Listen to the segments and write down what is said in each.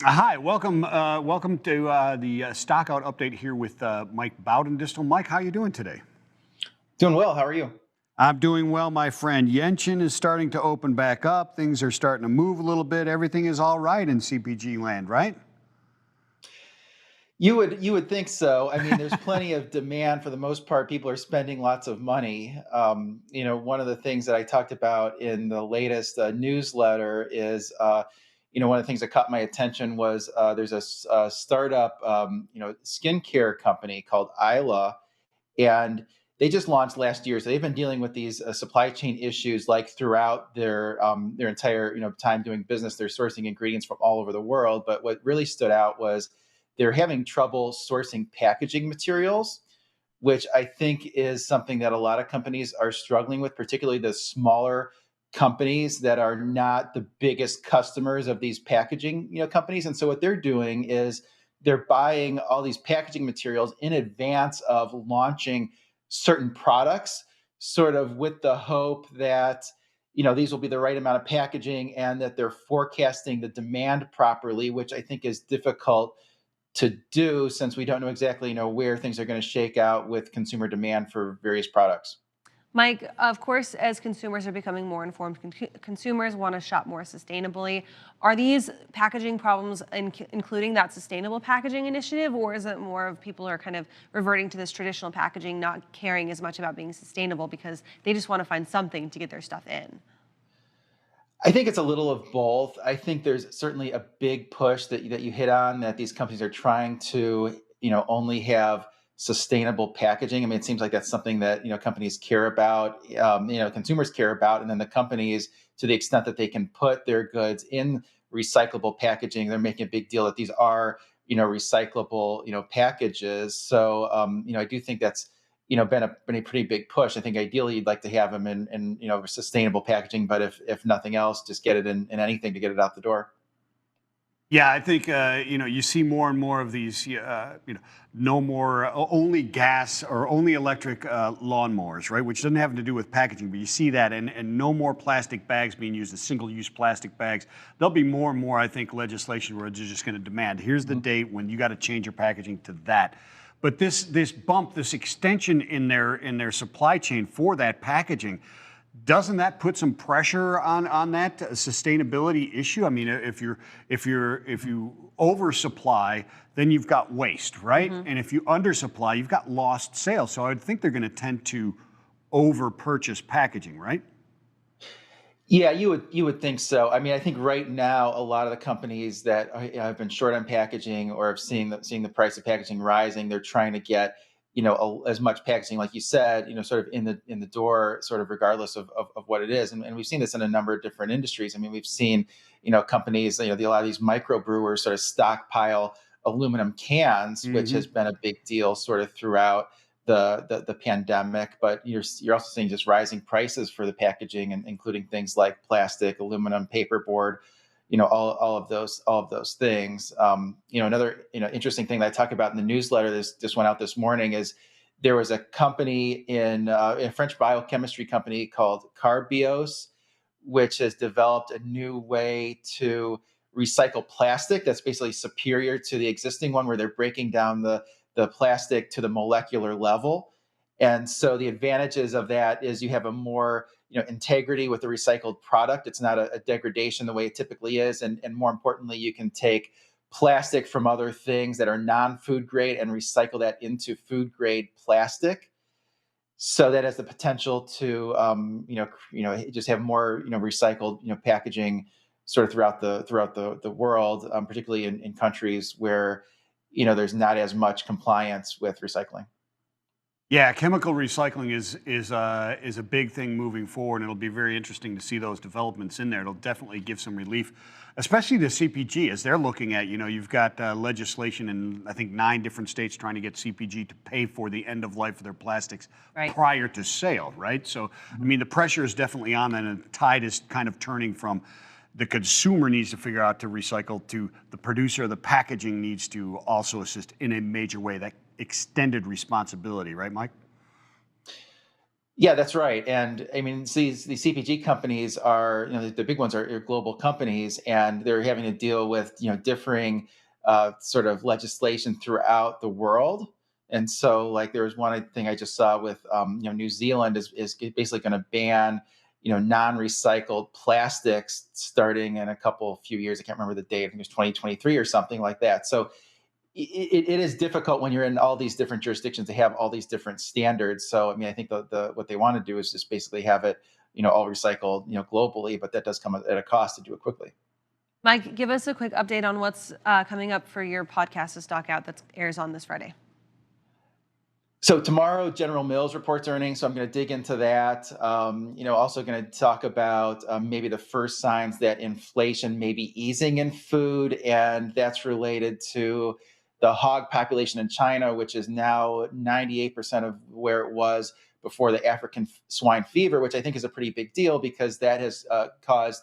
Hi, welcome to the Stockout update here with Mike Baudendistel. Mike, how you doing today? Doing well. How are you? I'm doing well, my friend. Yenshin is starting to open back up. Things are starting to move a little bit. Everything is all right in CPG land, right? You would think so. I mean, there's plenty of demand for the most part. People are spending lots of money. One of the things that I talked about in the latest newsletter is, one of the things that caught my attention was there's a startup, skincare company called Isla, and they just launched last year. So they've been dealing with these supply chain issues like throughout their entire time doing business. They're sourcing ingredients from all over the world, but what really stood out was they're having trouble sourcing packaging materials, which I think is something that a lot of companies are struggling with, particularly the smaller companies that are not the biggest customers of these packaging companies. And so what they're doing is they're buying all these packaging materials in advance of launching certain products, sort of with the hope that these will be the right amount of packaging and that they're forecasting the demand properly, which I think is difficult to do since we don't know exactly where things are going to shake out with consumer demand for various products. Mike, of course, as consumers are becoming more informed, consumers want to shop more sustainably. Are these packaging problems including that sustainable packaging initiative, or is it more of people are kind of reverting to this traditional packaging, not caring as much about being sustainable because they just want to find something to get their stuff in? I think it's a little of both. I think there's certainly a big push that you hit on, that these companies are trying to, only have sustainable packaging. I mean, it seems like that's something that, companies care about, consumers care about, and then the companies, to the extent that they can put their goods in recyclable packaging, they're making a big deal that these are, recyclable, packages. So, I do think that's been a pretty big push. I think ideally you'd like to have them in sustainable packaging, but if nothing else, just get it in anything to get it out the door. Yeah, I think you see more and more of these. No more only gas or only electric lawnmowers, right? Which doesn't have to do with packaging, but you see that, and no more plastic bags being used as single-use plastic bags. There'll be more and more, I think, legislation where it's just going to demand. Here's the date when you got to change your packaging to that. But this bump, this extension in their supply chain for that packaging, doesn't that put some pressure on that sustainability issue? I mean, if you oversupply, then you've got waste, right? And if you undersupply, you've got lost sales. So I would think they're going to tend to over purchase packaging, right? Yeah, you would think so. I mean, I think right now a lot of the companies that have been short on packaging or have seeing the price of packaging rising, they're trying to get as much packaging, like you said, sort of in the door, sort of regardless of what it is. And we've seen this in a number of different industries. I mean, we've seen companies, a lot of these microbrewers sort of stockpile aluminum cans, which Hmm. has been a big deal sort of throughout the pandemic. But you're also seeing just rising prices for the packaging, and including things like plastic, aluminum, paperboard, all of those things. Another interesting thing that I talk about in the newsletter, this just went out this morning, is there was a company in a French biochemistry company called Carbios, which has developed a new way to recycle plastic that's basically superior to the existing one, where they're breaking down the plastic to the molecular level. And so the advantages of that is you have a more integrity with the recycled product. It's not a degradation the way it typically is, and more importantly, you can take plastic from other things that are non-food grade and recycle that into food grade plastic. So that has the potential to just have more recycled packaging sort of throughout the world, particularly in countries where there's not as much compliance with recycling. Yeah, chemical recycling is a big thing moving forward, and it'll be very interesting to see those developments in there. It'll definitely give some relief, especially to CPG, as they're looking at. You've got legislation in I think 9 different states trying to get CPG to pay for the end of life of their plastics Right. prior to sale, right? So I mean, the pressure is definitely on, and the tide is kind of turning from the consumer needs to figure out to recycle to the producer of the packaging needs to also assist in a major way. That extended responsibility, right, Mike? Yeah, that's right. And I mean, these CPG companies are, the big ones are global companies, and they're having to deal with, differing sort of legislation throughout the world. And so, like, there was one thing I just saw with, New Zealand is basically going to ban, non-recycled plastics starting in few years. I can't remember the date. I think it was 2023 or something like that. So it is difficult when you're in all these different jurisdictions to have all these different standards. So I mean, I think the what they want to do is just basically have it, all recycled, globally, but that does come at a cost to do it quickly. Mike, give us a quick update on what's coming up for your podcast, The Stockout, that airs on this Friday. So tomorrow, General Mills reports earnings. So I'm going to dig into that. Also going to talk about maybe the first signs that inflation may be easing in food, and that's related to the hog population in China, which is now 98% of where it was before the African swine fever, which I think is a pretty big deal because that has caused,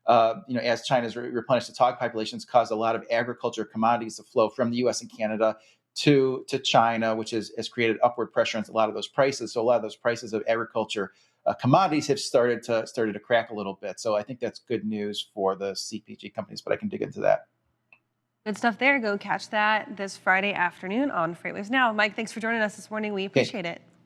as China's replenished its hog populations, caused a lot of agriculture commodities to flow from the U.S. and Canada to China, which has created upward pressure on a lot of those prices. So a lot of those prices of agriculture commodities have started to crack a little bit. So I think that's good news for the CPG companies, but I can dig into that. Good stuff there. Go catch that this Friday afternoon on FreightWaves Now. Mike, thanks for joining us this morning. We appreciate it.